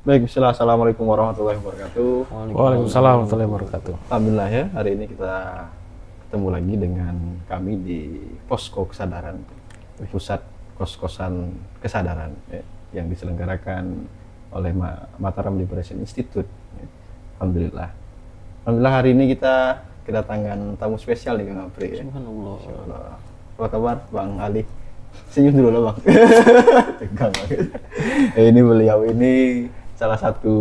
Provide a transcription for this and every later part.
Baik, bismillah. Assalamualaikum warahmatullahi wabarakatuh. Waalaikumsalam warahmatullahi wabarakatuh. Alhamdulillah ya, hari ini kita ketemu lagi dengan kami di Posko Kesadaran, pusat kos-kosan kesadaran ya, yang diselenggarakan oleh Mataram Liberation Institute. Ya. Alhamdulillah. Alhamdulillah hari ini kita kedatangan tamu spesial nih Kang Apri. Ya. Subhanallah. Apa kabar Bang Ali? Senyum dulu lah Bang. Tegang banget. Ini beliau ini salah satu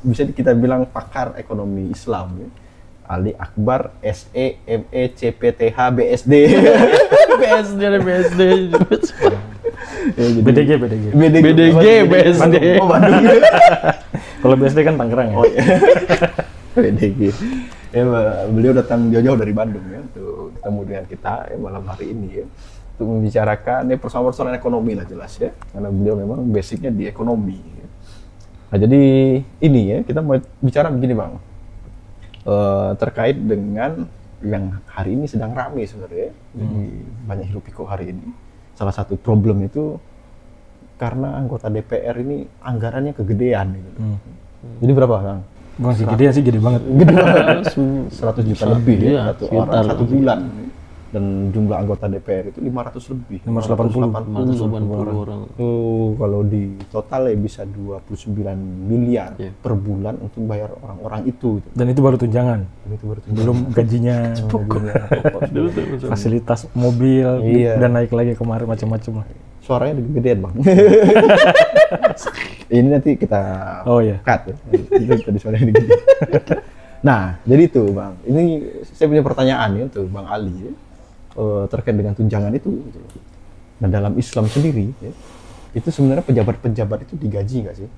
bisa kita bilang pakar ekonomi Islam ya. Ali Akbar SEMECPTH BSD. BSD. Ya, jadi, BDG. BSD. Oh, Bandung. Kalau BSD kan Tangerang ya. Oh iya. BDG. Ya, beliau datang jauh-jauh dari Bandung ya untuk ketemu dengan kita ya, malam hari ini ya. Untuk membicarakan ya, persoalan-persoalan ekonomi lah jelas ya. Karena beliau memang basicnya di ekonomi. Ya. Nah, jadi ini ya, kita mau bicara begini Bang, terkait dengan yang hari ini sedang ramai sebenarnya, jadi banyak hiruk pikuk hari ini. Salah satu problem itu karena anggota DPR ini anggarannya kegedean gitu. Jadi berapa Bang? Bukan sih gede sih, gede banget. Gede banget, 100 juta lebih ya, satu orang satu bulan. Dan jumlah anggota DPR itu 500 lebih. 580 orang. Kalau di total ya bisa 29 miliar per bulan untuk bayar orang-orang itu. Dan itu baru tunjangan. Belum gajinya, fasilitas mobil, dan naik lagi kemarin macam-macam lah. Suaranya lebih gedean Bang. Ini nanti kita cut ya. Itu tadi suaranya gede. Nah, jadi itu Bang. Ini saya punya pertanyaan ya untuk Bang Ali ya. Terkait dengan tunjangan itu gitu. Nah dalam Islam sendiri ya, itu sebenarnya pejabat-pejabat itu digaji nggak sih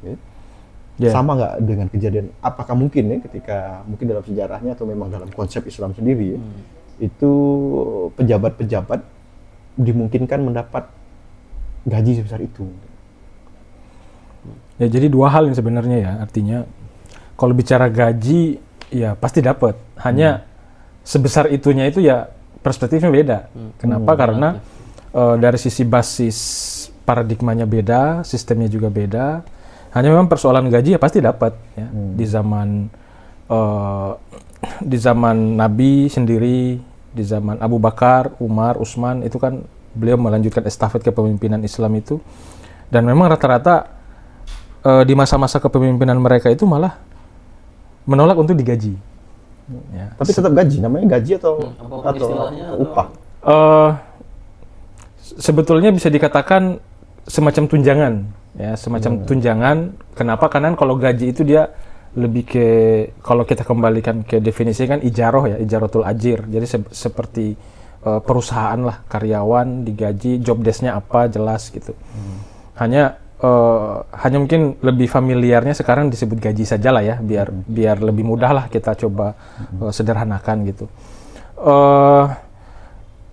ya? Sama nggak dengan kejadian apakah mungkin ya ketika mungkin dalam sejarahnya atau memang dalam konsep Islam sendiri ya, itu pejabat-pejabat dimungkinkan mendapat gaji sebesar itu ya. Jadi dua hal yang sebenarnya ya, artinya kalau bicara gaji ya pasti dapat, hanya sebesar itunya itu ya perspektifnya beda. Kenapa? Karena dari sisi basis paradigmanya beda, sistemnya juga beda. Hanya memang persoalan gaji ya pasti dapat ya. Di zaman Nabi sendiri, di zaman Abu Bakar, Umar, Utsman itu kan beliau melanjutkan estafet kepemimpinan Islam itu. Dan memang rata-rata di masa-masa kepemimpinan mereka itu malah menolak untuk digaji. Ya. Tapi tetap gaji, namanya gaji atau upah? Sebetulnya bisa dikatakan semacam tunjangan, ya semacam tunjangan. Kenapa? Karena kalau gaji itu dia lebih ke, kalau kita kembalikan ke definisi kan ijaroh ya, ijaratul ajir. Jadi seperti perusahaan lah, karyawan digaji, job desk-nya apa jelas gitu. Hanya mungkin lebih familiarnya sekarang disebut gaji saja lah ya, biar lebih mudah lah kita coba sederhanakan gitu.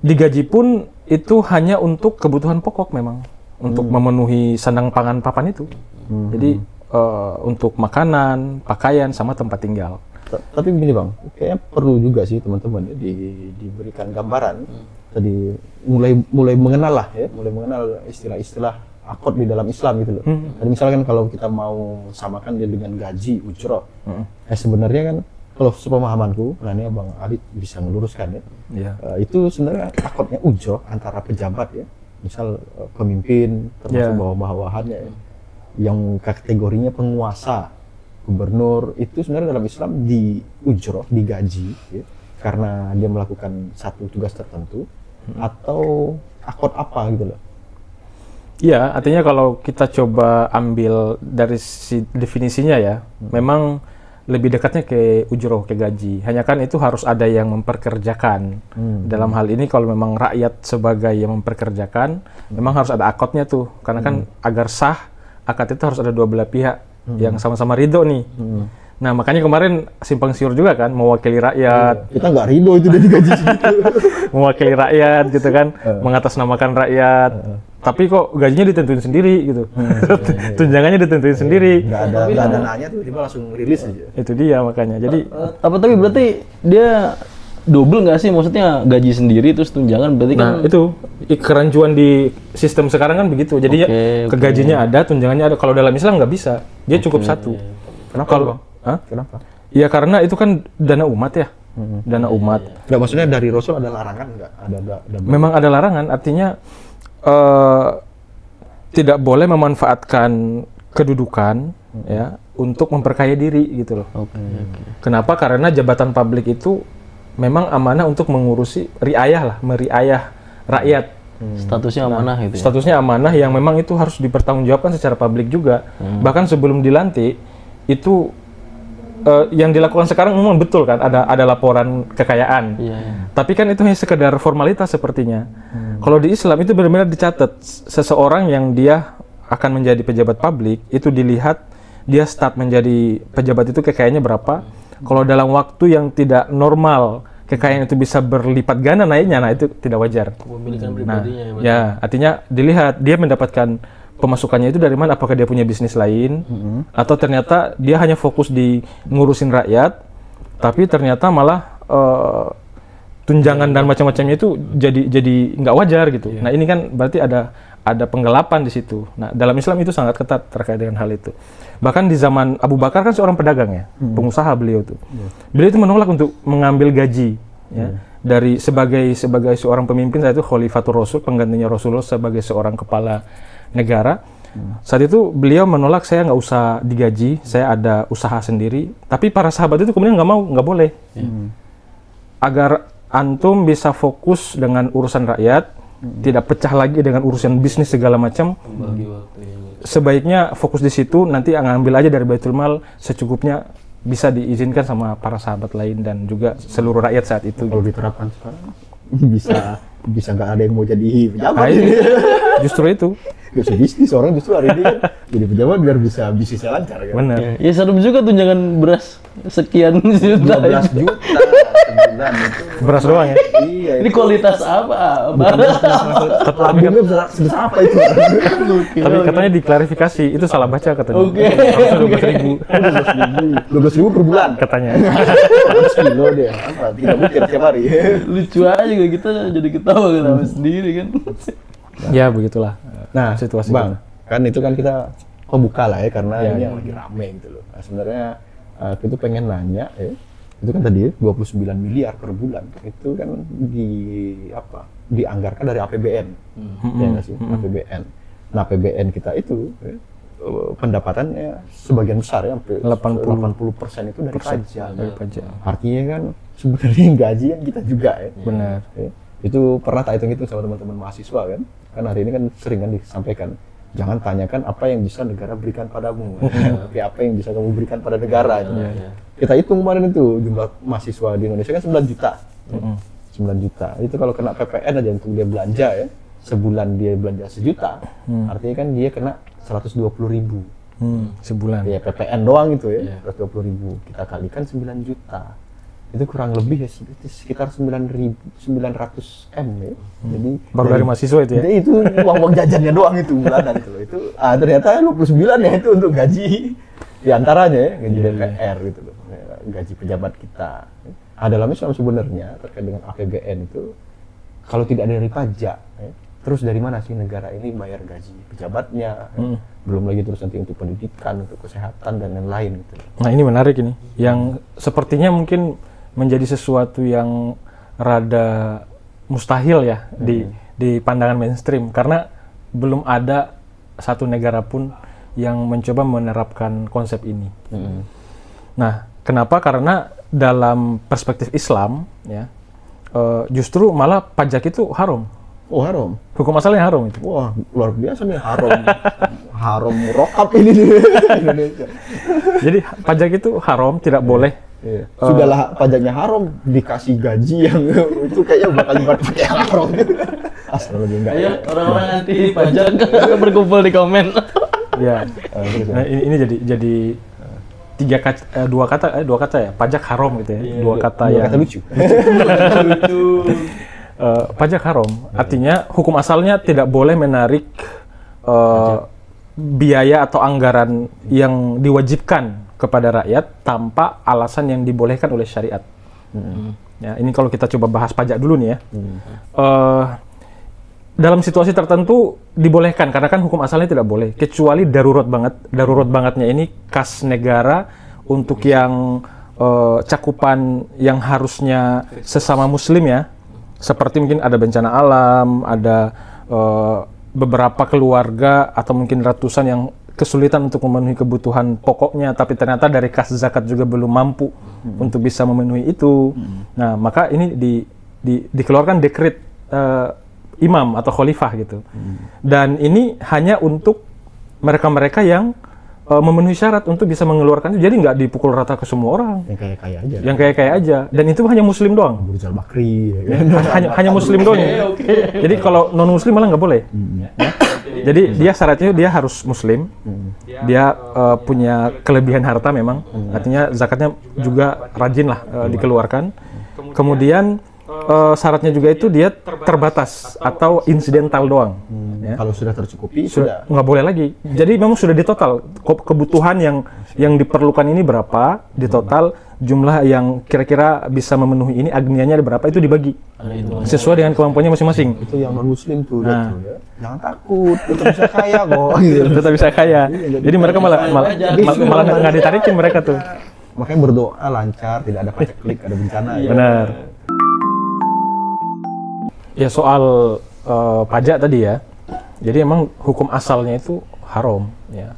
Digaji pun itu hanya untuk kebutuhan pokok memang, untuk memenuhi sandang pangan papan itu. Jadi untuk makanan, pakaian, sama tempat tinggal. Tapi begini Bang, kayaknya perlu juga sih teman-teman ya, diberikan gambaran. Tadi mulai mengenal lah ya, mulai mengenal istilah-istilah akad di dalam Islam gitu loh. Jadi misalkan kalau kita mau samakan dia dengan gaji ujroh, sebenarnya kan kalau sepemahamanku, nah ini Bang Ali bisa meluruskan ya. Itu sebenarnya akadnya ujroh antara pejabat ya, misal pemimpin termasuk bawah-bawahannya ya, yang kategorinya penguasa, gubernur, itu sebenarnya dalam Islam di ujroh, digaji ya, karena dia melakukan satu tugas tertentu atau akad apa gitu loh. Iya, artinya kalau kita coba ambil dari si definisinya ya, memang lebih dekatnya ke ujroh, ke gaji. Hanya kan itu harus ada yang memperkerjakan. Dalam hal ini kalau memang rakyat sebagai yang memperkerjakan, memang harus ada akadnya tuh. Karena kan agar sah, akad itu harus ada dua belah pihak yang sama-sama ridho nih. Nah makanya kemarin simpang siur juga kan, mewakili rakyat. Kita nggak ridho itu udah digaji segitu. Mewakili rakyat gitu kan, mengatasnamakan rakyat. Tapi kok gajinya ditentuin sendiri gitu. Tunjangannya ditentuin sendiri. Nggak ada nanya tuh, dia langsung rilis aja. Itu dia makanya. Jadi tapi berarti dia double nggak sih, maksudnya gaji sendiri terus tunjangan berarti kan? Nah itu kerancuan di sistem sekarang kan begitu. Jadi ke gajinya ada, tunjangannya ada. Kalau dalam Islam nggak bisa. Dia cukup satu. Kenapa, Kalau Bang? Hah? Kenapa? Ya karena itu kan dana umat ya. Dana umat. Nggak, maksudnya dari Rasul ada larangan nggak? Ada Memang ada larangan, artinya tidak boleh memanfaatkan kedudukan ya untuk memperkaya diri gitu loh. Kenapa? Karena jabatan publik itu memang amanah untuk mengurusi meriayah rakyat. Statusnya amanah gitu ya? Statusnya amanah yang memang itu harus dipertanggungjawabkan secara publik juga. Bahkan sebelum dilantik itu yang dilakukan sekarang memang betul kan, ada laporan kekayaan. Tapi kan itu hanya sekedar formalitas sepertinya. Kalau di Islam itu benar-benar dicatat seseorang yang dia akan menjadi pejabat publik itu dilihat dia start menjadi pejabat itu kekayaannya berapa. Kalau dalam waktu yang tidak normal kekayaan itu bisa berlipat ganda naiknya, nah itu tidak wajar. Kepemilikan pribadinya ya, artinya dilihat dia mendapatkan pemasukannya itu dari mana, apakah dia punya bisnis lain atau ternyata dia hanya fokus di ngurusin rakyat tapi ternyata malah tunjangan dan macam-macamnya itu jadi nggak wajar gitu. Nah ini kan berarti ada penggelapan di situ. Nah dalam Islam itu sangat ketat terkait dengan hal itu. Bahkan di zaman Abu Bakar kan seorang pedagang ya, pengusaha beliau tuh. Beliau itu menolak untuk mengambil gaji ya dari sebagai seorang pemimpin, saat itu Khalifatul Rasul, penggantinya Rasulullah sebagai seorang kepala negara. Saat itu beliau menolak, saya nggak usah digaji, saya ada usaha sendiri. Tapi para sahabat itu kemudian nggak boleh. Agar antum bisa fokus dengan urusan rakyat, tidak pecah lagi dengan urusan bisnis segala macam. Sebaiknya fokus di situ, nanti ngambil aja dari Baitul Mal secukupnya, bisa diizinkan sama para sahabat lain dan juga seluruh rakyat saat itu. Kalau diterapkan sekarang bisa nggak ada yang mau jadi pejabat. Justru itu. Gak usah bisnis, orang justru hari ini kan jadi pejabat biar bisa bisnisnya lancar kan. Benar. Ya serem juga tunjangan beras sekian juta. 12 juta sebulan itu. Beras doang ya? Iya. Ini kualitas apa? Tabungnya sebesar apa itu? Tapi katanya diklarifikasi, itu salah baca katanya. Oke. Harusnya 12.000 per bulan katanya. 100 kilo dia. Apa? Tidak mungkin tiap hari. Lucu aja juga kita jadi ketawa ketawa sendiri kan. Ya begitulah. Nah, situasi Bang, kan itu kan kita pembuka lah ya, karena Ya, ini ya. yang lagi rame gitu loh. Nah, sebenarnya kita pengen nanya ya, itu kan tadi 29 miliar per bulan, itu kan dianggarkan dari APBN, ya nggak sih, APBN. Nah, APBN kita itu pendapatannya sebagian besar ya, hampir 80% itu dari pajak. Artinya kan sebenarnya gaji yang kita juga ya. Benar. Ya. Itu pernah tak hitung-hitung sama teman-teman mahasiswa kan hari ini kan sering kan disampaikan, jangan tanyakan apa yang bisa negara berikan padamu, tapi apa yang bisa kamu berikan pada negara. Kita hitung kemarin itu jumlah mahasiswa di Indonesia kan 9 juta. 9 juta itu kalau kena PPN aja untuk dia belanja ya, sebulan dia belanja sejuta, artinya kan dia kena 120.000 sebulan ya, PPN doang itu ya. 120.000 kita kalikan 9 juta, itu kurang lebih ya sekitar 900 M ya. Jadi baru dari mahasiswa itu ya. Jadi itu uang jajannya doang itu bulanan itu. Itu ternyata 29 ya itu untuk gaji diantaranya ya, gaji DPR gitu loh. Gaji pejabat kita. Dalam Islam sebenarnya terkait dengan APBN itu kalau tidak ada dari pajak ya, terus dari mana sih negara ini bayar gaji pejabatnya? Belum lagi terus nanti untuk pendidikan, untuk kesehatan dan lain-lain gitu. Nah, ini menarik ini. Yang sepertinya mungkin menjadi sesuatu yang rada mustahil ya di pandangan mainstream, karena belum ada satu negara pun yang mencoba menerapkan konsep ini. Nah, kenapa? Karena dalam perspektif Islam ya, justru malah pajak itu haram. Oh, haram. Hukum asalnya haram itu. Wah, luar biasa nih haram. Haram rokap ini di Indonesia. Jadi pajak itu haram, tidak boleh. Iya. Sudahlah pajaknya haram, dikasih gaji yang itu kayaknya bakal pakai haram gitu. Astaga, enggak. Ayo orang-orang anti pajak berkumpul di komen. Ya. Nah, ini jadi dua kata ya, pajak haram gitu ya. Dua kata lucu. Pajak haram artinya hukum asalnya tidak boleh menarik biaya atau anggaran yang diwajibkan kepada rakyat tanpa alasan yang dibolehkan oleh syariat. Ya, ini kalau kita coba bahas pajak dulu nih ya. dalam situasi tertentu dibolehkan karena kan hukum asalnya tidak boleh kecuali darurat banget. Darurat bangetnya ini kas negara untuk yang cakupan yang harusnya sesama muslim ya. Seperti mungkin ada bencana alam, ada beberapa keluarga atau mungkin ratusan yang kesulitan untuk memenuhi kebutuhan pokoknya, tapi ternyata dari kas zakat juga belum mampu untuk bisa memenuhi itu. Nah, maka ini dikeluarkan dekret imam atau khalifah gitu. Dan ini hanya untuk mereka-mereka yang memenuhi syarat untuk bisa mengeluarkan itu. Jadi nggak dipukul rata ke semua orang. Yang kaya-kaya aja. Yang kaya-kaya aja. Dan itu hanya muslim doang. Abu Rizal Bakri. Ya kan? hanya muslim doang. Jadi kalau non muslim malah nggak boleh. Ya. Jadi dia syaratnya dia harus muslim. Dia punya kelebihan harta memang. Artinya zakatnya juga rajin lah dikeluarkan. Kemudian syaratnya juga itu dia terbatas atau insidental doang. Ya. Kalau sudah tercukupi sudah nggak boleh lagi. Jadi memang sudah ditotal kebutuhan yang diperlukan ini berapa, ditotal jumlah yang kira-kira bisa memenuhi ini agnianya ada berapa itu dibagi sesuai dengan kemampuannya masing-masing. Itu yang non muslim tuh, ya. Jangan takut, tetap bisa kaya kok. Gitu. Tetap bisa kaya. Jadi mereka malah nggak ditarikin mereka tuh. Makanya berdoa lancar, tidak ada paceklik, ada bencana. Benar. Ya soal pajak tadi ya, jadi emang hukum asalnya itu haram ya.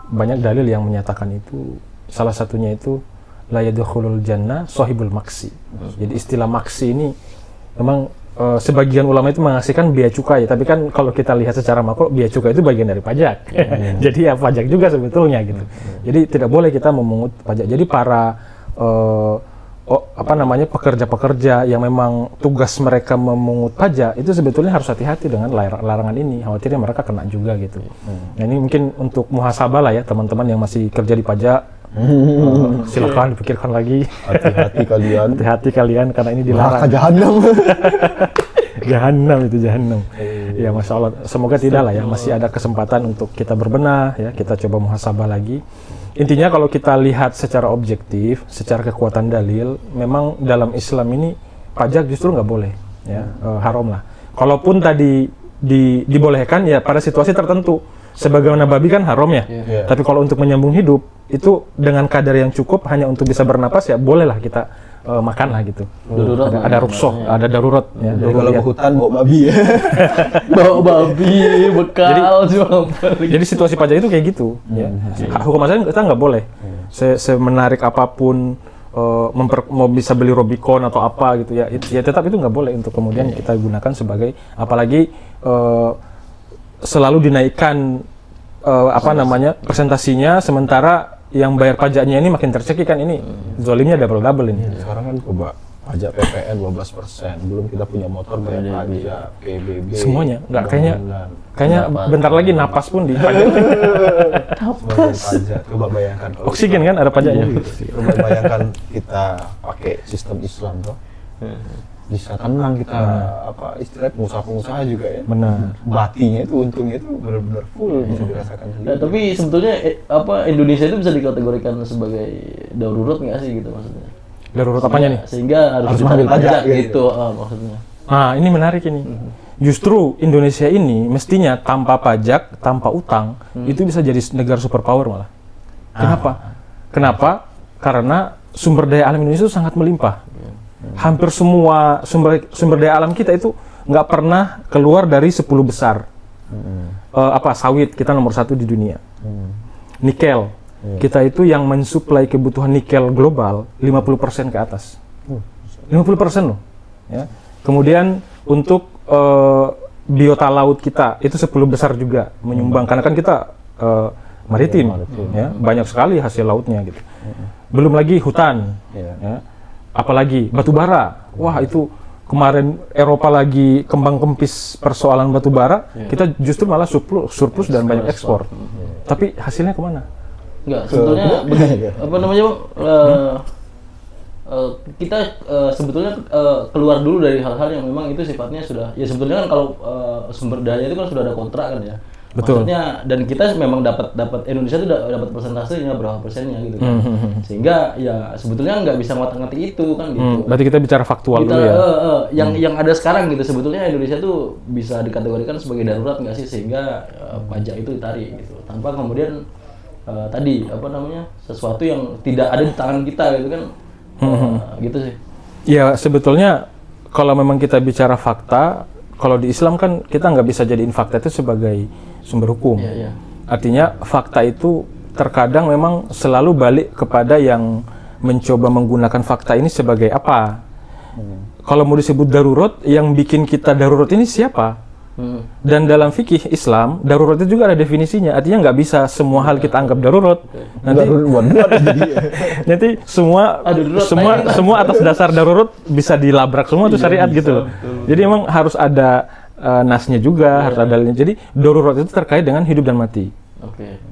Banyak dalil yang menyatakan itu. Salah satunya itu la yadkhulul jannah shahibul maksi. Jadi istilah maksi ini memang sebagian ulama itu mengasihkan bea cukai, tapi kan kalau kita lihat secara makro bea cukai itu bagian dari pajak. Jadi ya pajak juga sebetulnya gitu. Jadi tidak boleh kita memungut pajak. Jadi para pekerja-pekerja yang memang tugas mereka memungut pajak itu sebetulnya harus hati-hati dengan larangan ini, khawatirnya mereka kena juga gitu. Nah, ini mungkin untuk muhasabah lah ya teman-teman yang masih kerja di pajak, silakan dipikirkan lagi. Hati-hati kalian karena ini dilarang. Neraka jahanam. Jahanam itu jahanam. Ya Masya Allah, semoga tidak lah ya, masih ada kesempatan untuk kita berbenah ya, kita coba muhasabah lagi. Intinya kalau kita lihat secara objektif, secara kekuatan dalil, memang dalam Islam ini pajak justru nggak boleh, ya haram lah. Kalaupun tadi dibolehkan ya pada situasi tertentu, sebagaimana babi kan haram ya. Tapi kalau untuk menyambung hidup itu dengan kadar yang cukup hanya untuk bisa bernapas ya bolehlah kita makan lah gitu. Ada rukhsah, ada darurat. Ya, jadi kalau ke hutan bawa babi ya. Bawa babi, bekal jadi situasi pajak itu kayak gitu. Ya. Hukum asalnya kita nggak boleh. Semenarik apapun mau bisa beli Robicon atau apa gitu ya. Ya tetap itu nggak boleh untuk kemudian kita gunakan sebagai apalagi selalu dinaikkan presentasinya sementara yang bayar pajaknya ini makin tercekik kan ini zolimnya double ini. Sekarang kan coba pajak PPN 12%, belum kita punya motor bayar pajak, PBB. Semuanya, nggak kayaknya bentar lagi napas pun di pajak. Napas. Coba bayangkan. Oksigen kan ada pajaknya. Coba bayangkan kita pakai sistem Islam tuh. Bisa tenang kita istilahnya pengusaha-pengusaha juga ya. Benar. Batinya itu untungnya itu benar-benar full bisa dirasakan sendiri. Nah, tapi sebetulnya Indonesia itu bisa dikategorikan sebagai darurat nggak sih gitu maksudnya? Darurat apanya nih? Sehingga harus mengambil pajak gitu maksudnya. Nah, ini menarik ini. Justru Indonesia ini mestinya tanpa pajak, tanpa utang, itu bisa jadi negara superpower malah. Kenapa? Karena sumber daya alam Indonesia itu sangat melimpah. Hampir semua sumber daya alam kita itu nggak pernah keluar dari 10 besar. Sawit kita nomor 1 di dunia. Nikel kita itu yang mensuplai kebutuhan nikel global 50% ke atas. 50% loh. Ya. Kemudian untuk biota laut kita itu 10 besar juga menyumbang karena kan kita maritim, ya, banyak sekali hasil lautnya gitu. Belum lagi hutan. Ya. Apalagi batu bara, wah itu kemarin Eropa lagi kembang kempis persoalan batu bara, kita justru malah surplus dan banyak ekspor. Tapi hasilnya kemana? Enggak, sebetulnya kita sebetulnya keluar dulu dari hal-hal yang memang itu sifatnya sudah, ya sebetulnya kan kalau sumber daya itu kan sudah ada kontrak kan ya. Betul. Maksudnya dan kita memang dapat Indonesia tuh dapat persentasenya berapa persennya gitu kan. Sehingga ya sebetulnya nggak bisa ngotak-ngatik itu kan gitu. Berarti kita bicara faktual dulu ya. Yang ada sekarang gitu sebetulnya Indonesia tuh bisa dikategorikan sebagai darurat nggak sih sehingga pajak itu ditarik gitu tanpa kemudian tadi apa namanya sesuatu yang tidak ada di tangan kita gitu kan. Gitu sih. Ya sebetulnya kalau memang kita bicara fakta, kalau di Islam kan kita nggak bisa jadiin fakta itu sebagai sumber hukum. Artinya fakta itu terkadang memang selalu balik kepada yang mencoba menggunakan fakta ini sebagai apa. Kalau mau disebut darurat, yang bikin kita darurat ini siapa? Dan dalam fikih Islam, darurat itu juga ada definisinya. Artinya nggak bisa semua hal kita anggap darurat. Nanti semua atas dasar darurat bisa dilabrak semua tuh syariat gitu. Jadi emang harus ada nasnya juga, harus ada dalilnya. Jadi darurat itu terkait dengan hidup dan mati.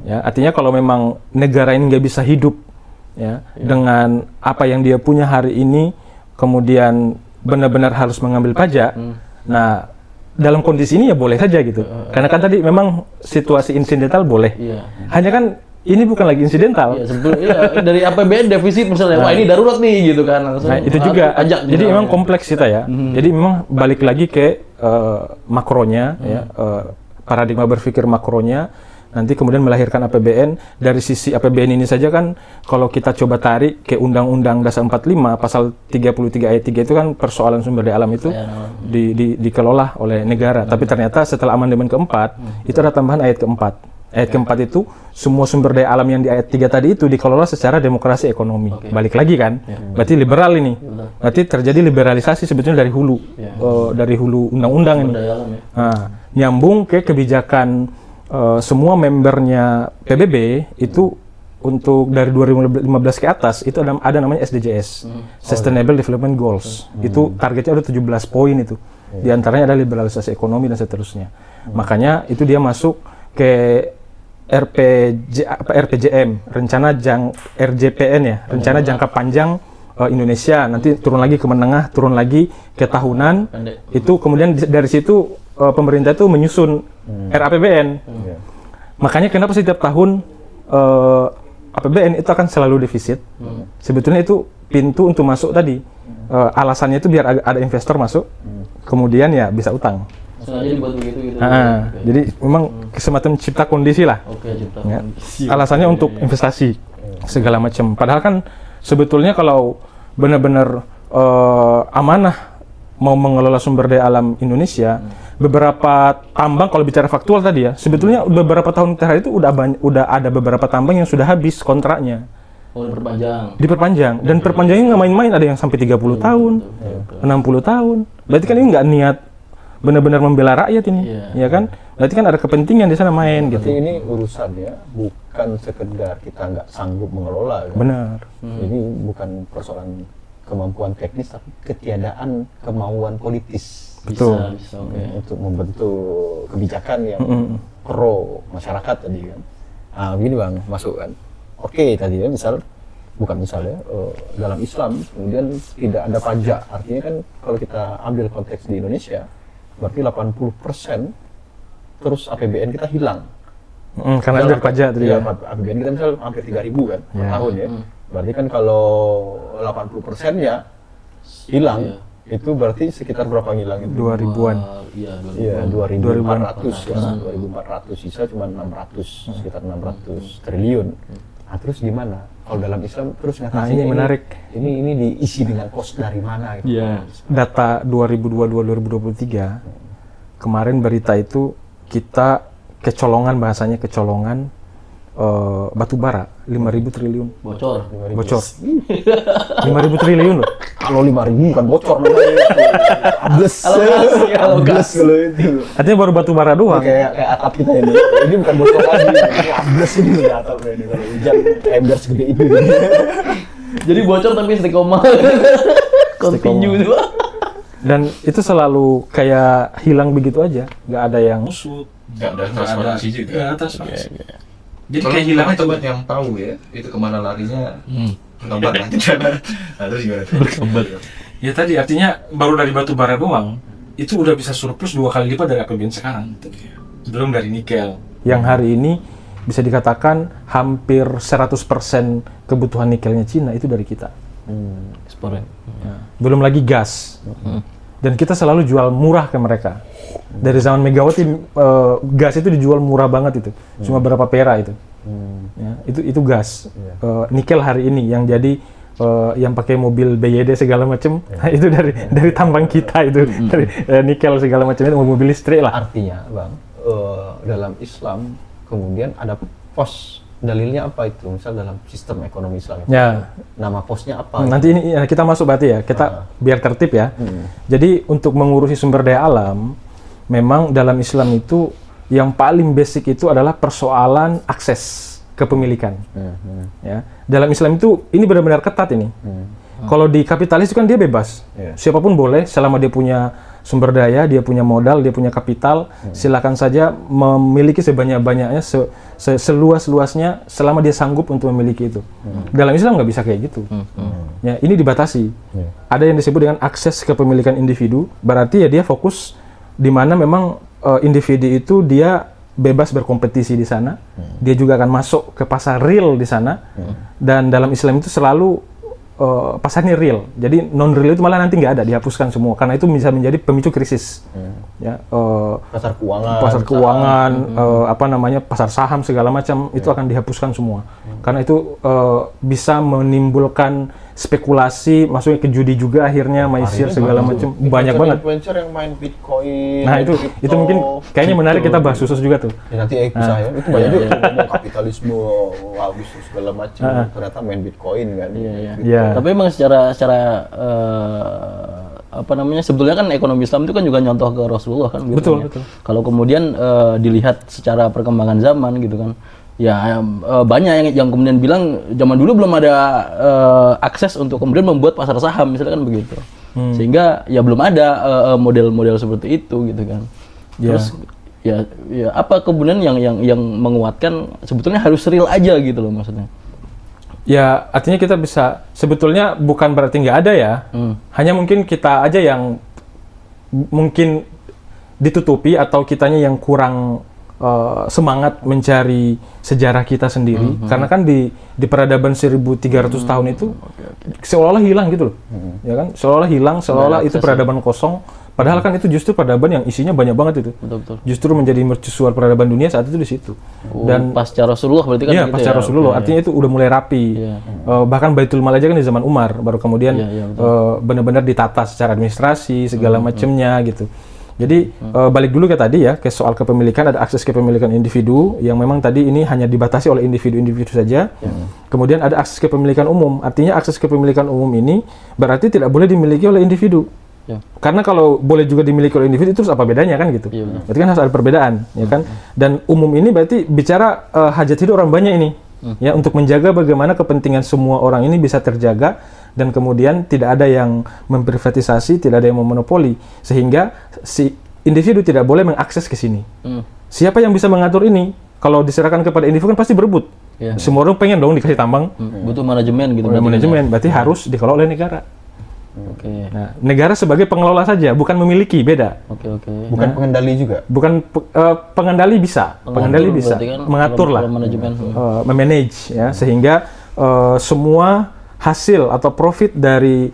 Ya, artinya kalau memang negara ini nggak bisa hidup ya dengan apa yang dia punya hari ini, kemudian benar-benar harus mengambil pajak. Nah, dalam kondisi ini ya boleh saja gitu. Karena kan tadi memang situasi insidental boleh. Hanya kan ini bukan lagi insidental. Dari APBN defisit misalnya, wah ini darurat nih gitu kan. Langsung itu juga. Jadi memang kompleks kita ya. Jadi memang balik lagi ke makronya, ya, paradigma berpikir makronya. Nanti kemudian melahirkan APBN. Dari sisi APBN ini saja kan, kalau kita coba tarik ke Undang-Undang Dasar 45, pasal 33 ayat 3 itu kan persoalan sumber daya alam itu dikelola oleh negara. Tapi ternyata setelah amandemen keempat, itu ada tambahan ayat keempat. Ayat keempat itu, semua sumber daya alam yang di ayat 3 tadi itu dikelola secara demokrasi ekonomi. Balik lagi kan, berarti liberal ini. Berarti terjadi liberalisasi sebetulnya dari hulu, dari hulu undang-undang ini. Nah, nyambung ke kebijakan semua membernya PBB itu untuk dari 2015 ke atas itu ada namanya SDGs, Sustainable Development Goals. Itu targetnya ada 17 poin itu. Di antaranya ada liberalisasi ekonomi dan seterusnya. Makanya itu dia masuk ke RPJM, RJPN ya, rencana jangka panjang Indonesia. Nanti turun lagi ke menengah, turun lagi ke tahunan. Itu kemudian dari situ pemerintah itu menyusun RAPBN. Makanya kenapa setiap tahun APBN itu akan selalu defisit. Sebetulnya itu pintu untuk masuk tadi. Alasannya itu biar ada investor masuk, kemudian ya bisa utang. Sengaja dibuat begitu gitu. Jadi memang semacam cipta kondisi lah. Ya. Alasannya untuk investasi segala macam. Padahal kan sebetulnya kalau benar-benar amanah mau mengelola sumber daya alam Indonesia, beberapa tambang kalau bicara faktual tadi ya, sebetulnya beberapa tahun terakhir itu udah ada beberapa tambang yang sudah habis kontraknya. Diperpanjang. Dan perpanjangnya nggak main-main, ada yang sampai 30 tahun, 60 tahun. Berarti kan ini nggak niat benar-benar membela rakyat ini, ya kan? Berarti kan ada kepentingan di sana main gitu. Berarti ini urusannya bukan sekedar kita nggak sanggup mengelola. Kan? Benar. Ini bukan persoalan kemampuan teknis, tapi ketiadaan kemauan politis. Betul. Bisa, untuk membentuk kebijakan yang pro masyarakat tadi kan. Nah, begini Bang, masuk kan. Oke, tadi ya dalam Islam kemudian tidak ada pajak. Artinya kan kalau kita ambil konteks di Indonesia, berarti 80% terus APBN kita hilang. Karena ada pajak tadi ya. APBN kita misal hampir 3.000 kan per tahun ya. Berarti kan kalau 80%-nya hilang, itu berarti sekitar berapa ngilang itu? 2000-an. Iya, 2.400 kan. 2.400 sisa cuma 600, sekitar 600 triliun. Nah, terus gimana? Kalau dalam Islam terus ngatasin ini menarik. Ini diisi dengan kos dari mana gitu. Iya. Data 2022-2023 kemarin berita itu kita kecolongan, bahasanya kecolongan batu bara 5.000 triliun. Bocor. 5.000 triliun loh. Kalau 5.000 bukan bocor namanya. Ables kalau itu. Artinya baru batu bara doang. Kayak atap kita ini. Ini bukan bocor lagi. Ini ables ini udah atapnya ini. Kalau hujan ember segede itu. Jadi bocor tapi istiqomah. Continue itu. Dan itu selalu kayak hilang begitu aja. Nggak ada yang usut. Nggak ada transparansi juga. Nggak ada transparansi. Jadi Kalau kayak hilang aja. sobat yang tahu ya, itu kemana larinya? Berkembar nanti. Terus gimana? Berkembar. Ya tadi artinya baru dari batu bara doang itu udah bisa surplus 2 kali lipat dari APBN sekarang. Belum dari nikel, yang hari ini bisa dikatakan hampir 100% kebutuhan nikelnya Cina itu dari kita. Ekspor ya. Belum lagi gas. Dan kita selalu jual murah ke mereka. Dari zaman Megawati gas itu dijual murah banget itu. Cuma berapa pera itu. Ya, itu gas. Nikel hari ini yang jadi yang pakai mobil BYD segala macam itu dari tambang kita itu. Dari nikel segala macam itu mobil listrik lah. Artinya, Bang, dalam Islam kemudian ada pos, dalilnya apa itu? Misal dalam sistem ekonomi Islam. Ya. Nama posnya apa? Nanti ini kita masuk berarti ya. Kita biar tertib ya. Jadi untuk mengurusi sumber daya alam, memang dalam Islam itu yang paling basic itu adalah persoalan akses kepemilikan. Ya. Dalam Islam itu ini benar-benar ketat ini. Kalau di kapitalis itu kan dia bebas. Siapapun boleh selama dia punya sumber daya, dia punya modal, dia punya kapital, silakan saja memiliki sebanyak-banyaknya, seluas-luasnya selama dia sanggup untuk memiliki itu. Dalam Islam nggak bisa kayak gitu. Ya, ini dibatasi. Ada yang disebut dengan akses kepemilikan individu, berarti ya dia fokus di mana memang individu itu dia bebas berkompetisi di sana, dia juga akan masuk ke pasar real di sana, dan dalam Islam itu selalu pasarnya real, jadi non real itu malah nanti nggak ada, dihapuskan semua karena itu bisa menjadi pemicu krisis. Ya, pasar keuangan, apa namanya pasar saham segala macam itu akan dihapuskan semua karena itu bisa menimbulkan spekulasi, masuknya ke judi juga akhirnya, maisir segala macam banyak banget. Influencer yang main Bitcoin. Nah itu mungkin kayaknya menarik kita bahas khusus juga tuh. Ya, nanti bisa ya. Itu banyak juga ngomong kapitalisme, habis segala macam. Ternyata main Bitcoin kan. Iya. Tapi memang secara apa namanya, sebetulnya kan ekonomi Islam itu kan juga nyontoh ke Rasulullah kan. Betul. Kalau kemudian dilihat secara perkembangan zaman gitu kan. Ya banyak yang kemudian bilang zaman dulu belum ada akses untuk kemudian membuat pasar saham misalnya kan begitu. Sehingga ya belum ada model-model seperti itu gitu kan. Terus ya apa kemudian yang menguatkan sebetulnya harus real aja gitu loh maksudnya. Ya artinya kita bisa, sebetulnya bukan berarti nggak ada ya. Hanya mungkin kita aja yang mungkin ditutupi atau kitanya yang kurang semangat mencari sejarah kita sendiri, karena kan di peradaban 1300 tahun itu seolah-olah hilang gitu loh, ya kan, seolah-olah hilang, seolah-olah itu peradaban kosong, padahal kan itu justru peradaban yang isinya banyak banget itu. Betul. Justru menjadi mercusuar peradaban dunia saat itu di situ. Dan pasca Rasulullah berarti kan? Iya, pasca Rasulullah, artinya itu udah mulai rapi. Bahkan Baitul Mal aja kan di zaman Umar, baru kemudian benar-benar ditata secara administrasi segala macamnya gitu. Jadi balik dulu ke tadi ya, ke soal kepemilikan, ada akses kepemilikan individu yang memang tadi ini hanya dibatasi oleh individu-individu saja. Kemudian ada akses kepemilikan umum, artinya akses kepemilikan umum ini berarti tidak boleh dimiliki oleh individu. Karena kalau boleh juga dimiliki oleh individu, terus apa bedanya kan gitu? Berarti kan harus ada perbedaan, ya kan? Dan umum ini berarti bicara hajat hidup orang banyak ini, ya, untuk menjaga bagaimana kepentingan semua orang ini bisa terjaga. Dan kemudian tidak ada yang memprivatisasi, tidak ada yang memonopoli, sehingga si individu tidak boleh mengakses ke sini. Siapa yang bisa mengatur ini? Kalau diserahkan kepada individu kan pasti berebut. Semua orang pengen dong dikasih tambang. Butuh manajemen gitu. Manajemen berarti harus dikelola oleh negara. Nah, negara sebagai pengelola saja, bukan memiliki, beda. Bukan pengendali juga. Bukan pengendali bisa, kan mengatur lah, memanage ya, sehingga semua hasil atau profit dari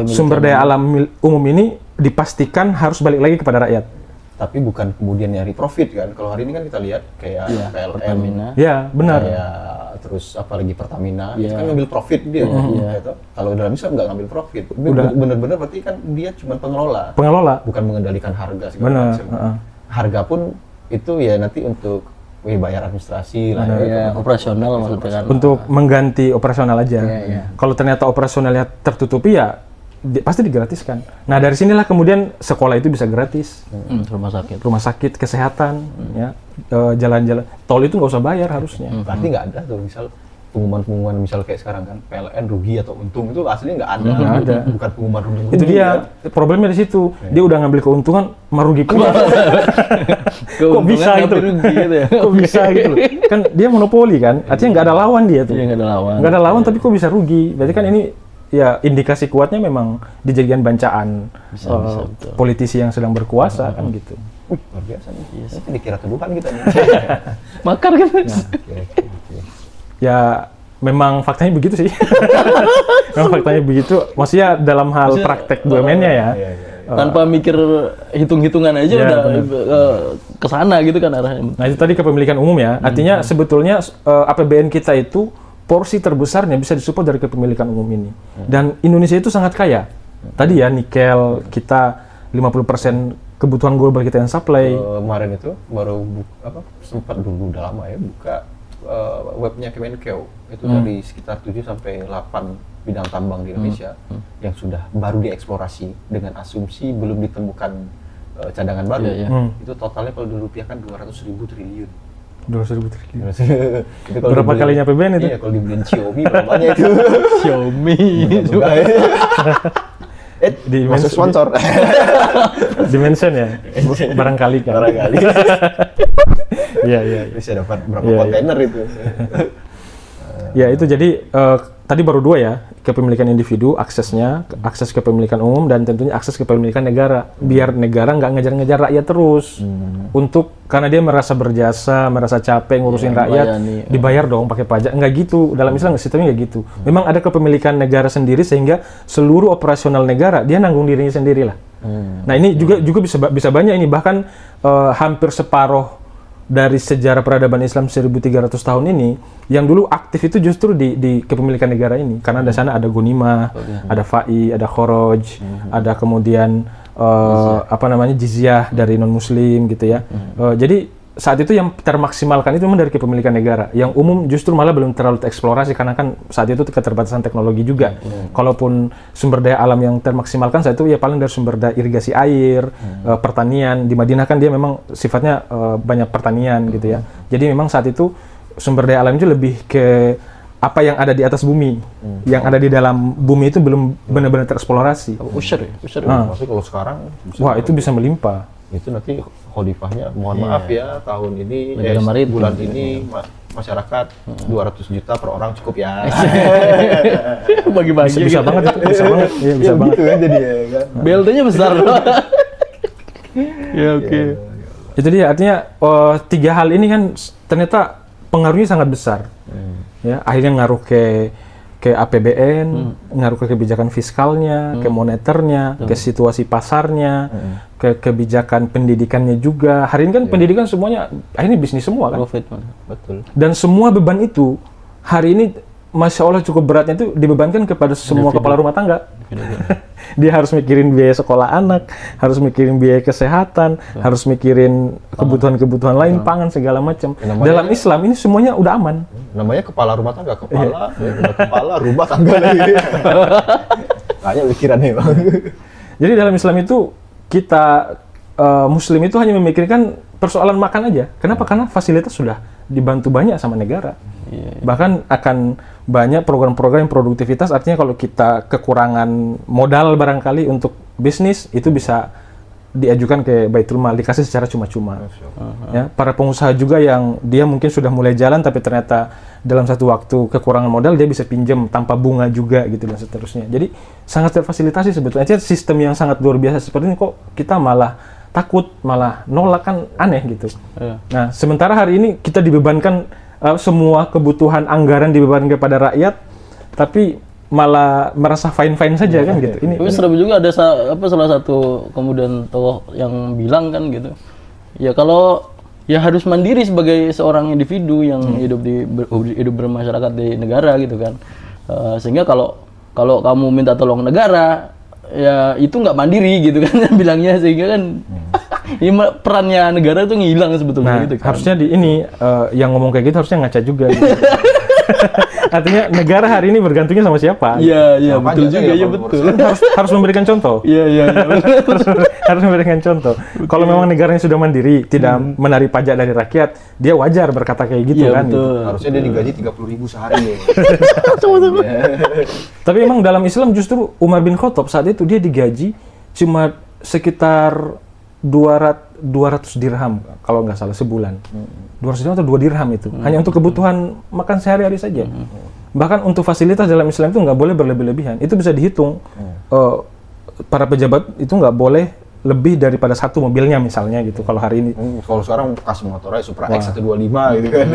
sumber daya alam umum ini dipastikan harus balik lagi kepada rakyat. Tapi bukan kemudian nyari profit kan. Kalau hari ini kan kita lihat kayak PLN, Pertamina. Ya, benar. Terus apalagi Pertamina, itu kan ngambil profit dia. Kalau dalam Islam nggak ngambil profit. Benar-benar berarti kan dia cuma pengelola. Bukan mengendalikan harga segala macam. Harga pun itu ya nanti untuk bayar administrasi lah, operasional maksudnya kan. Untuk mengganti operasional aja. Kalau ternyata operasionalnya tertutupi ya pasti digratiskan. Nah dari sinilah kemudian sekolah itu bisa gratis, rumah sakit, kesehatan, ya, jalan-jalan, tol itu nggak usah bayar harusnya. Berarti nggak ada tuh misal pengumuman misal kayak sekarang kan PLN rugi atau untung itu aslinya nggak ada. Nggak ada. Bukan pengumuman rugi. Itu dia problemnya di situ. Dia udah ngambil keuntungan merugi pula. Kok bisa gitu? Kok bisa gitu? Kan dia monopoli kan. Artinya nggak ada lawan dia tuh. Nggak ada lawan. Nggak ada lawan tapi kok bisa rugi? Berarti kan ini ya indikasi kuatnya memang dijadikan bancaan Bisa, politisi yang sedang berkuasa kan gitu. Luar biasa nih. Nanti dikira tuduhan kita nih. Makar gitu. Ya memang faktanya begitu sih. Memang faktanya begitu. Maksudnya dalam hal praktek BUMN-nya ya. Tanpa mikir hitung-hitungan aja udah ke sana gitu kan arahnya. Nah itu tadi kepemilikan umum ya. Artinya sebetulnya APBN kita itu porsi terbesarnya bisa disupport dari kepemilikan umum ini. Dan Indonesia itu sangat kaya. Tadi ya nikel kita 50% kebutuhan global kita yang supply. Kemarin itu baru sempat dulu udah lama ya buka webnya Kemenkeu itu dari sekitar 7 sampai 8 bidang tambang di Indonesia yang sudah baru dieksplorasi dengan asumsi belum ditemukan cadangan baru. Itu totalnya kalau dirupiahkan 200.000 triliun. 200.000 triliun. Itu kalau Berapa kalinya APBN itu? Iya, kalau dibeliin Xiaomi berapanya itu? Xiaomi itu. Masuk sponsor. Dimension ya? Barangkali kan? Barangkali. Iya. Bisa dapat berapa kontainer itu? Ya itu jadi tadi baru 2 ya, kepemilikan individu, akses kepemilikan umum, dan tentunya akses kepemilikan negara. Biar negara nggak ngejar-ngejar rakyat terus. Karena dia merasa berjasa, merasa capek ngurusin rakyat, dibayar dong pakai pajak. Nggak gitu, dalam Islam sistemnya nggak gitu. Memang ada kepemilikan negara sendiri sehingga seluruh operasional negara, dia nanggung dirinya sendiri lah. Nah ini juga bisa banyak ini, bahkan hampir separuh dari sejarah peradaban Islam 1300 tahun ini, yang dulu aktif itu justru di kepemilikan negara ini, karena di sana ada gonimah, ada fa'i, ada khoroj, ada kemudian jizyah dari non muslim gitu ya. Jadi saat itu yang termaksimalkan itu memang dari kepemilikan negara. Yang umum justru malah belum terlalu tereksplorasi karena kan saat itu keterbatasan teknologi juga. Kalaupun sumber daya alam yang termaksimalkan saat itu ya paling dari sumber daya irigasi air, pertanian. Di Madinah kan dia memang sifatnya banyak pertanian gitu ya. Jadi memang saat itu sumber daya alam itu lebih ke apa yang ada di atas bumi. Yang ada di dalam bumi itu belum benar-benar tereksplorasi. Usher. Maksudnya kalau sekarang wah, itu bisa melimpah. Itu nanti khalifahnya mohon maaf ya tahun ini bulan ini masyarakat 200 juta per orang cukup ya. Bagi-bagi bisa banget itu, bisa banget. Iya, bisa banget. Gitu kan jadi ya kan. BLT-nya besar. Ya oke. Itu dia artinya 3 hal ini kan ternyata pengaruhnya sangat besar. Ya, akhirnya ngaruh ke APBN, ngaruh ke kebijakan fiskalnya, ke moneternya, ke situasi pasarnya, ke kebijakan pendidikannya juga. Hari ini kan pendidikan semuanya akhirnya bisnis semua kan. Profit, betul. Dan semua beban itu hari ini Masya Allah cukup beratnya itu dibebankan kepada semua kepala rumah tangga. Dia harus mikirin biaya sekolah anak, harus mikirin biaya kesehatan, harus mikirin kebutuhan-kebutuhan lain, pangan segala macam. Dalam Islam ini semuanya udah aman. Namanya kepala rumah tangga, kepala rumah tangga lagi. Kayaknya pikirannya Bang. Jadi dalam Islam itu kita Muslim itu hanya memikirkan persoalan makan aja. Kenapa? Karena fasilitas sudah dibantu banyak sama negara. Bahkan akan banyak program-program produktivitas, artinya kalau kita kekurangan modal barangkali untuk bisnis, itu bisa diajukan ke Baitul Mal, dikasih secara cuma-cuma. Ya, para pengusaha juga yang dia mungkin sudah mulai jalan, tapi ternyata dalam satu waktu kekurangan modal, dia bisa pinjam tanpa bunga juga gitu dan seterusnya. Jadi sangat terfasilitasi sebetulnya. Sistem yang sangat luar biasa seperti ini kok kita malah takut, malah nolak, kan aneh gitu. Nah, sementara hari ini kita dibebankan semua kebutuhan anggaran dibebankan kepada rakyat, tapi malah merasa fine-fine saja kan gitu. Ini serem juga ada salah satu kemudian tokoh yang bilang kan gitu. Ya kalau ya harus mandiri sebagai seorang individu yang hidup bermasyarakat di negara gitu kan. Sehingga kalau kamu minta tolong negara, ya itu nggak mandiri gitu kan bilangnya, sehingga kan perannya negara itu ngilang sebetulnya gitu kan. Harusnya yang ngomong kayak gitu harusnya ngaca juga gitu. Artinya negara hari ini bergantungnya sama siapa? Iya, betul juga, ya betul. Harus memberikan contoh. Iya. Harus memberikan contoh. Kalau memang negaranya sudah mandiri, tidak menarik pajak dari rakyat, dia wajar berkata kayak gitu kan. Betul. Gitu. Harusnya dia digaji 30.000 sehari. Tapi emang dalam Islam justru Umar bin Khattab saat itu dia digaji cuma sekitar 200 dirham kalau nggak salah sebulan. 200 dirham atau 2 dirham itu hanya untuk kebutuhan makan sehari-hari saja. Bahkan untuk fasilitas dalam Islam itu nggak boleh berlebih-lebihan. Itu bisa dihitung. Para pejabat itu nggak boleh lebih daripada satu mobilnya misalnya gitu. Kalau hari ini. Kalau sekarang kasih motornya Supra X125 gitu kan.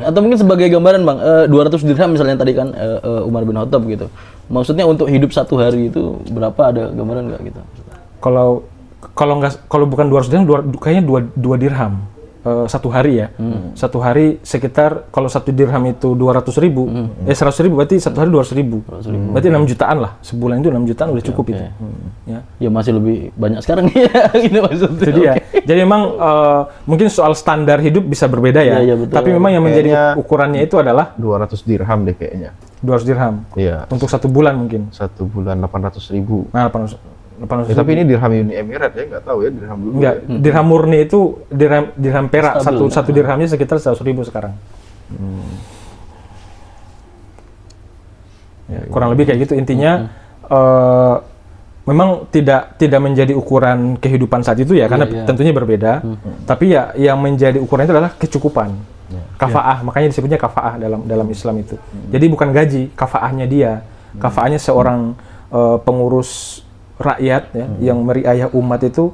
Atau mungkin sebagai gambaran Bang, 200 dirham misalnya tadi kan Umar bin Khattab gitu. Maksudnya untuk hidup satu hari itu berapa, ada gambaran nggak gitu? Kalau bukan 200 dirham, kayaknya 2 dirham. Satu hari ya. Satu hari sekitar, kalau 1 dirham itu 200.000, 100.000 berarti satu hari 200.000. Berarti 6 jutaan lah. Sebulan itu 6 jutaan udah cukup itu. Ya masih lebih banyak sekarang ya. Gitu maksudnya. Itu dia. Jadi memang mungkin soal standar hidup bisa berbeda ya. Iya, betul. Tapi memang yang menjadi ukurannya itu adalah 200 dirham deh kayaknya. 200 dirham. Iya. Untuk 1 bulan mungkin. 1 bulan 800.000. Nah, 800. Tapi ini dirham Uni Emirat ya, nggak tahu ya dirham dulu. Enggak, ya. dirham murni itu dirham perak. Satu dirhamnya sekitar 100.000 sekarang. Ya, kurang lebih kayak gitu. Intinya memang tidak menjadi ukuran kehidupan saat itu ya, karena tentunya berbeda. Tapi ya yang menjadi ukuran itu adalah kecukupan. Kafaah, makanya disebutnya kafaah dalam Islam itu. Jadi bukan gaji, kafaahnya dia. Kafaahnya seorang pengurus rakyat ya, yang meriayah umat itu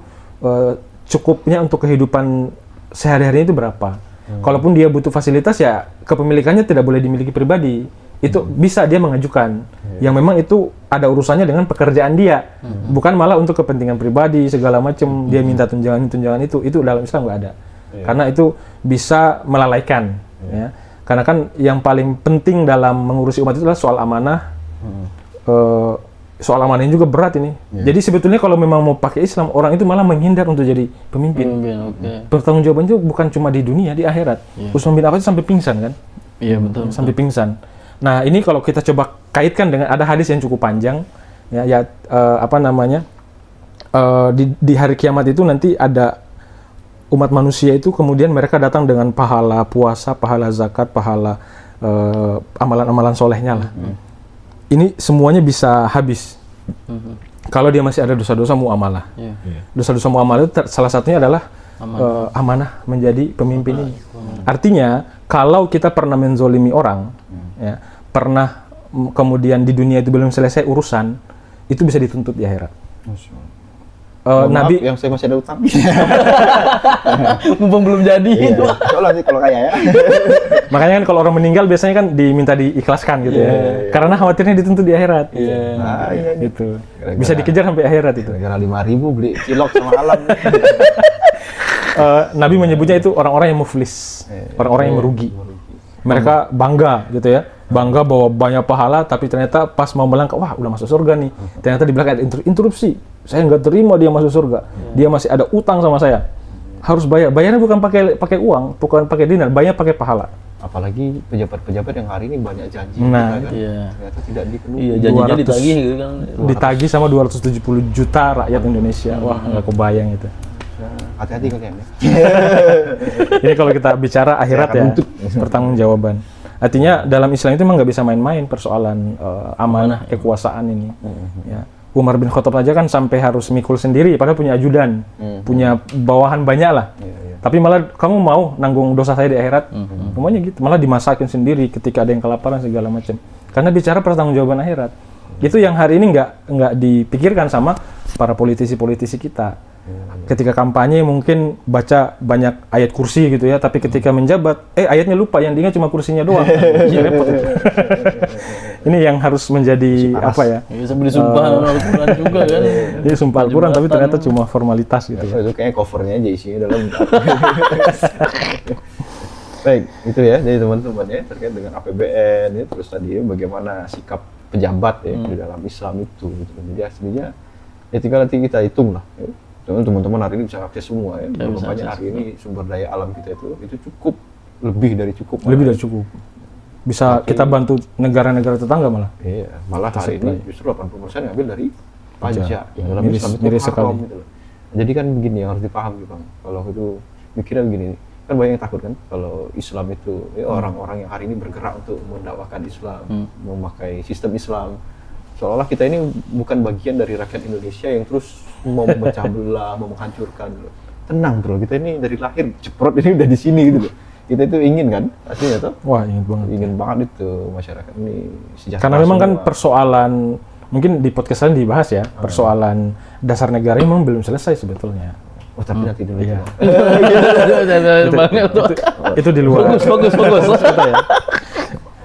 cukupnya untuk kehidupan sehari-hari itu berapa. Kalaupun dia butuh fasilitas ya kepemilikannya tidak boleh dimiliki pribadi. Itu bisa dia mengajukan. Yang memang itu ada urusannya dengan pekerjaan dia. Bukan malah untuk kepentingan pribadi segala macam dia minta tunjangan itu dalam Islam nggak ada. Karena itu bisa melalaikan ya. Karena kan yang paling penting dalam mengurusi umat itu adalah soal amanah. Soal amanah ini juga berat ini. Jadi sebetulnya kalau memang mau pakai Islam, orang itu malah menghindar untuk jadi pemimpin. Pertanggungjawaban itu bukan cuma di dunia, di akhirat. Utsman bin Affan sampai pingsan kan? Iya betul. Sampai pingsan. Nah ini kalau kita coba kaitkan dengan ada hadis yang cukup panjang, di hari kiamat itu nanti ada umat manusia itu kemudian mereka datang dengan pahala puasa, pahala zakat, pahala amalan-amalan solehnya lah. Ini semuanya bisa habis. Kalau dia masih ada dosa-dosa muamalah. Dosa-dosa muamalah itu salah satunya adalah amanah menjadi pemimpin ini. Artinya, kalau kita pernah menzolimi orang, ya, pernah kemudian di dunia itu belum selesai urusan, itu bisa dituntut di akhirat. Nabi yang saya masih ada utang. Mumpung belum jadi. Soalnya sih kalau kaya ya. Makanya kan kalau orang meninggal biasanya kan diminta diikhlaskan gitu ya. Karena khawatirnya dituntut di akhirat. Gitu. Bisa dikejar sampai akhirat itu. Gara-gara 5.000 beli cilok sama alam. Nabi menyebutnya itu orang-orang yang muflis, orang-orang yang merugi. Mereka bangga gitu ya. Bangga bahwa banyak pahala, tapi ternyata pas mau melangkah, wah udah masuk surga nih. Ternyata di belakang ada interupsi. Saya nggak terima dia masuk surga. Dia masih ada utang sama saya. Harus bayar. Bayarnya bukan pakai uang, bukan pakai dinar, bayar pakai pahala. Apalagi pejabat-pejabat yang hari ini banyak janji. Nah, kan? Ternyata tidak dipenuhi. Iya, janjinya ditagih gitu kan. Ditagih sama 270 juta rakyat Indonesia. Wah, nggak kebayang itu. Hati-hati kalian ya. Ini kalau kita bicara akhirat ya, pertanggungjawaban. Artinya dalam Islam itu memang nggak bisa main-main persoalan amanah kekuasaan ini. Ya. Umar bin Khattab aja kan sampai harus mikul sendiri, padahal punya ajudan, punya bawahan banyak lah. Tapi malah kamu mau nanggung dosa saya di akhirat, semuanya gitu. Malah dimasakin sendiri ketika ada yang kelaparan segala macam. Karena bicara pertanggungjawaban akhirat, itu yang hari ini nggak dipikirkan sama para politisi-politisi kita. Ketika kampanye mungkin baca banyak ayat kursi gitu ya, tapi ketika menjabat, ayatnya lupa, yang diingat cuma kursinya doang. Repot. Ini yang harus menjadi apa ya? Sampai disumpah Al-Quran juga kan. Ini sumpah Al-Quran tapi ternyata cuma formalitas gitu ya. Itu kayaknya covernya aja isinya dalam. Baik, itu ya dari teman-teman ya terkait dengan APBN ya, terus tadi ya, bagaimana sikap pejabat ya di dalam Islam itu. Jadi aslinya ya tinggal nanti kita hitung lah. Ya. Teman-teman hari ini bisa akses semua ya. Makanya hari ini sumber daya alam kita itu cukup, lebih dari cukup. Lebih dari cukup. Bisa kita bantu negara-negara tetangga malah. Iya, malah hari ini justru 80% ngambil dari pajak yang dalam Islam itu haram gitu loh. Jadi kan begini yang harus dipahami Bang. Kalau itu mikirnya begini, kan banyak yang takut kan kalau Islam itu orang-orang yang hari ini bergerak untuk mendakwakan Islam, memakai sistem Islam. Seolah-olah kita ini bukan bagian dari rakyat Indonesia yang terus mau memecah belah, mau menghancurkan. Tenang bro, kita ini dari lahir ceprot ini udah di sini gitu loh. kita itu ingin kan aslinya tuh. Wah, ingin banget. Ingin banget itu masyarakat ini sejahtera. Karena memang kan semua. persoalan, mungkin di podcast lain dibahas ya, persoalan dasar negara memang belum selesai sebetulnya. Oh tapi nanti dulu Iya. Itu di luar. Fokus.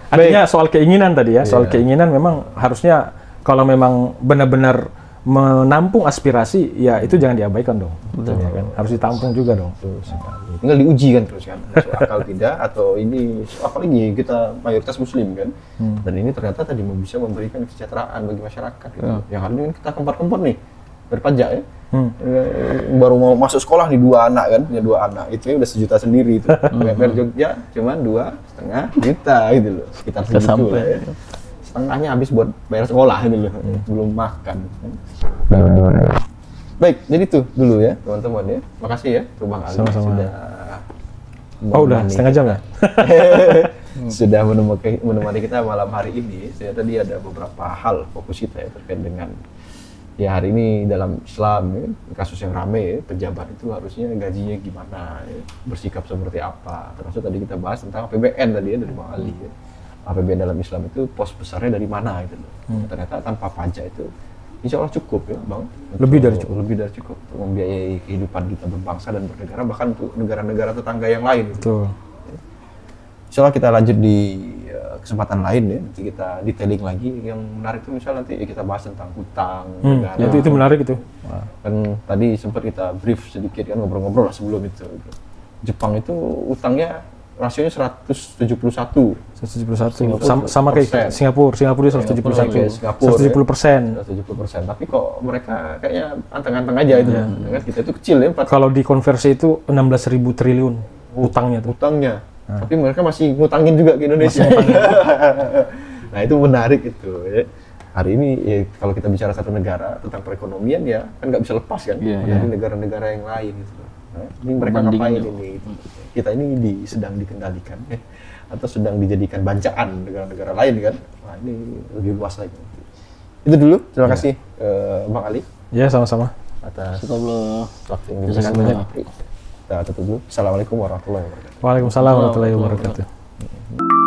Artinya soal keinginan tadi ya, soal keinginan memang harusnya kalau memang benar-benar menampung aspirasi, ya itu jangan diabaikan dong. Betul. Ya kan? Harus ditampung juga dong. Tinggal diuji kan terus kan, masuk akal tidak atau ini apalagi kita mayoritas muslim kan, dan ini ternyata tadi bisa memberikan kesejahteraan bagi masyarakat gitu. Yang hari ini kita kempar-kempar nih berpajak ya. Baru mau masuk sekolah nih 2 anak kan, punya 2 anak itu ya udah sejuta sendiri itu. UMR Jogja cuman 2,5 juta gitu loh, sekitar segitu lah ya. Setengahnya habis buat bayar sekolah gitu loh, belum makan. Baik, jadi itu dulu ya teman-teman ya. Makasih ya tuh Bang Ali Sama-sama. sudah Udah setengah jam ya? sudah menemani kita malam hari ini. Saya tadi ada beberapa hal fokus kita ya terkait dengan ya hari ini dalam Islam ya, kasus yang rame ya, pejabat itu harusnya gajinya gimana ya, bersikap seperti apa. Termasuk tadi kita bahas tentang APBN tadi ya dari Bang Ali ya. APBN dalam Islam itu pos besarnya dari mana gitu loh. Ternyata tanpa pajak itu insya Allah cukup ya Bang. Lebih dari cukup. Lebih dari cukup untuk membiayai kehidupan kita berbangsa dan bernegara, bahkan untuk negara-negara tetangga yang lain. Gitu. Betul. Insya Allah kita lanjut di kesempatan lain ya, nanti kita detailing lagi. Yang menarik itu misalnya nanti kita bahas tentang hutang negara. Ya, itu menarik itu. Kan tadi sempat kita brief sedikit kan, ngobrol-ngobrol lah sebelum itu. Jepang itu utangnya rasionya 171. 171. Sama kayak Singapura. Singapura dia 171. 170%. 170%. Tapi kok mereka kayaknya anteng-anteng aja itu. Kan kita itu kecil ya. Kalau dikonversi itu 16.000 triliun utangnya tuh. Utangnya. Tapi mereka masih ngutangin juga ke Indonesia. Nah itu menarik itu ya. Hari ini ya, kalau kita bicara satu negara tentang perekonomian ya kan nggak bisa lepas kan dari negara-negara yang lain gitu. Nah, ini mereka ngapain ini? Kita ini sedang dikendalikan ya, atau sedang dijadikan bancaan negara-negara lain kan? Nah ini lebih luas lagi. Itu dulu. Terima kasih Bang Ali. Ya sama-sama. Atas Astagfirullah. waktu yang diberikan. Kita tutup dulu. Assalamualaikum warahmatullahi wabarakatuh. Waalaikumsalam warahmatullahi wabarakatuh.